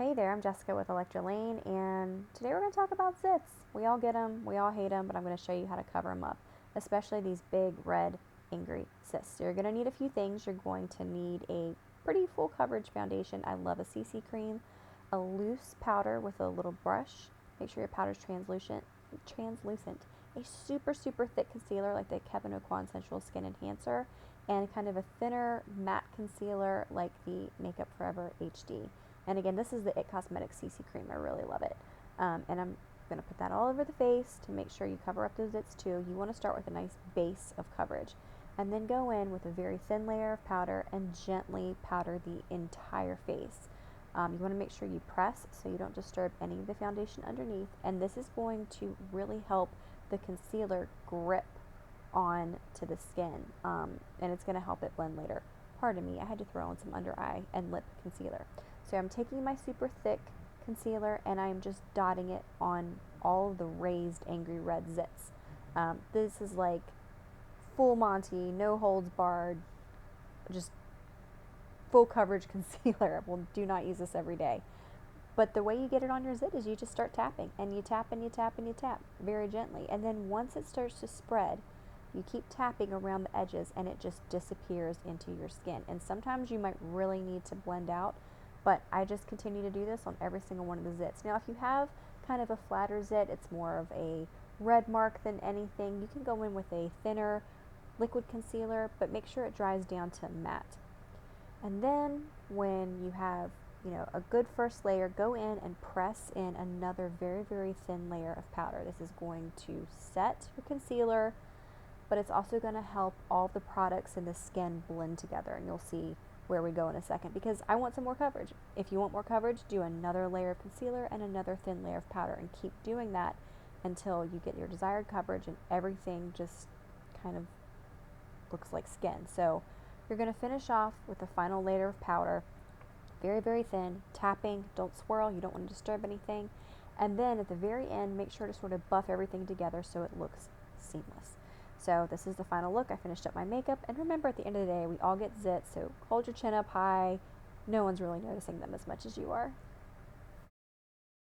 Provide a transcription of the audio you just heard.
Hey there, I'm Jessica with Electra, and today we're going to talk about zits. We all get them, we all hate them, but I'm going to show you how to cover them up, especially these big, red, angry cysts. So you're going to need a few things. You're going to need a pretty full coverage foundation. I love a CC cream, a loose powder with a little brush. Make sure your powder's translucent. A super, super thick concealer like the Kevyn Aucoin Sensual Skin Enhancer, and kind of a thinner matte concealer like the Makeup Forever HD. And again, this is the It Cosmetics CC cream. I really love it. And I'm going to put that all over the face to make sure you cover up those zits too. You want to start with a nice base of coverage and then go in with a very thin layer of powder and gently powder the entire face. You want to make sure you press so you don't disturb any of the foundation underneath, and this is going to really help the concealer grip on to the skin, and it's going to help it blend later. Pardon me, I had to throw on some under eye and lip concealer. So I'm taking my super thick concealer and I'm just dotting it on all of the raised angry red zits. This is like full Monty, no holds barred, just full coverage concealer. Well, do not use this every day. But the way you get it on your zit is you just start tapping, and you tap and you tap and you tap very gently. And then once it starts to spread, you keep tapping around the edges and it just disappears into your skin. And sometimes you might really need to blend out, but I just continue to do this on every single one of the zits. Now, if you have kind of a flatter zit, it's more of a red mark than anything, you can go in with a thinner liquid concealer, but make sure it dries down to matte. And then when you have a good first layer, go in and press in another very, very thin layer of powder. This is going to set your concealer, but it's also going to help all the products in the skin blend together, and you'll see where we go in a second, because I want some more coverage. If you want more coverage, do another layer of concealer and another thin layer of powder, and keep doing that until you get your desired coverage and everything just kind of looks like skin. So you're going to finish off with the final layer of powder, very, very thin, tapping, don't swirl, you don't want to disturb anything. And then at the very end, make sure to sort of buff everything together so it looks seamless. So this is the final look. I finished up my makeup, and remember, at the end of the day, we all get zits, so hold your chin up high. No one's really noticing them as much as you are.